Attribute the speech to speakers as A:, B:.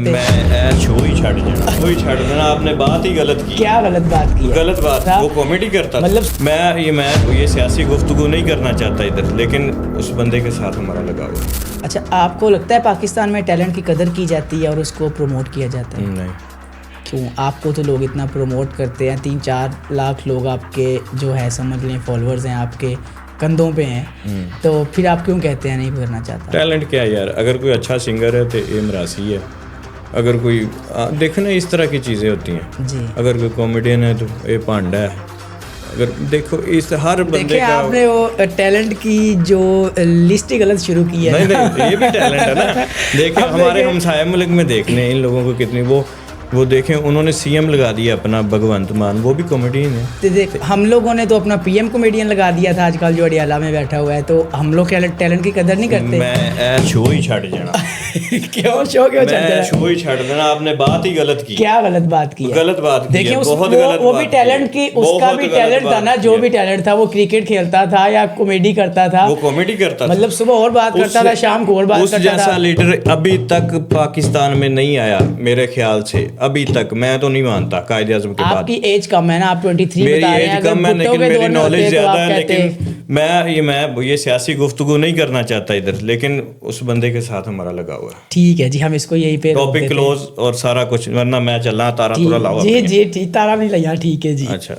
A: میں شو ہی چھڑ جانا وہی چھڑ دینا. آپ نے بات ہی غلط کی.
B: کیا غلط بات کی؟
A: غلط بات. وہ کامیڈی کرتا
B: مطلب
A: میں یہ سیاسی گفتگو نہیں کرنا چاہتا ادھر, لیکن اس بندے کے ساتھ ہمارا لگاؤ ہے.
B: اچھا, آپ کو لگتا ہے پاکستان میں ٹیلنٹ کی قدر کی جاتی ہے اور اس کو پروموٹ کیا جاتا ہے؟
A: نہیں.
B: کیوں؟ آپ کو تو لوگ اتنا پروموٹ کرتے ہیں, 3-4 لاکھ لوگ آپ کے جو ہے سمجھ لیں فالوورز ہیں آپ کے کندھوں پہ ہیں, تو پھر آپ کیوں کہتے ہیں نہیں کرنا چاہتا؟
A: ٹیلنٹ کیا یار, اگر کوئی اچھا سنگر ہے تو یہ مراسی ہے, اگر کوئی دیکھنا اس طرح کی چیزیں ہوتی ہیں.
B: جی,
A: اگر کوئی کامیڈین ہے تو یہ پانڈا ہے. اگر دیکھو اس ہر بندے
B: دیکھیں
A: کا
B: آپ نے وہ ٹیلنٹ کی جو لسٹ ہی غلط شروع کی ہے.
A: نہیں یہ بھی ٹیلنٹ ہے نا. دیکھیں ہمارے ہمسائے ملک میں دیکھنے ان لوگوں کو کتنی وہ دیکھیں, انہوں نے سی ایم لگا دیا اپنا بھگونت مان, وہ بھی کامیڈین ہے.
B: ہم لوگوں نے تو اپنا پی ایم کامیڈین لگا دیا تھا آج کل جو اڈیالہ میں بیٹھا ہوا ہے, تو ہم لوگ ٹیلنٹ کی قدر نہیں کرتے.
A: میں شو ہی چھڑ جانا.
B: کیوں شو کیوں چھڑ
A: میں
B: دینا؟
A: شو ہی چھڑ دینا. آپ نے بات ہی غلط کی.
B: کیا غلط بات کی؟
A: غلط بات کی.
B: دیکھیں
A: بہت غلط.
B: وہ بھی ٹیلنٹ کی, اس کا بھی ٹیلنٹ تھا نا, جو بھی ٹیلنٹ تھا, وہ کرکٹ کھیلتا تھا یا کامیڈی کرتا تھا.
A: وہ کامیڈی کرتا تھا,
B: مطلب صبح اور بات کرتا تھا, شام کو اور بات کرتا تھا.
A: اس جیسا لیڈر ابھی تک پاکستان میں نہیں آیا میرے خیال سے, ابھی تک. میں تو نہیں مانتا قائد اعظم کے بعد.
B: آپ کی ایج کم ہے نا, آپ 23
A: میری
B: بتا رہے ہیں.
A: ایج کم ہے لیکن میری نالج زیادہ ہے, لیکن میں یہ سیاسی گفتگو نہیں کرنا چاہتا ادھر, لیکن اس بندے کے ساتھ ہمارا لگاؤ ہے.
B: ٹھیک ہے جی, ہم اس کو یہی پہ
A: ٹاپک کلوز اور سارا کچھ, ورنہ میں چلنا تارا تورا لاؤ.
B: جی ٹھیک, تارا نہیں لیا. ٹھیک ہے جی.
A: اچھا.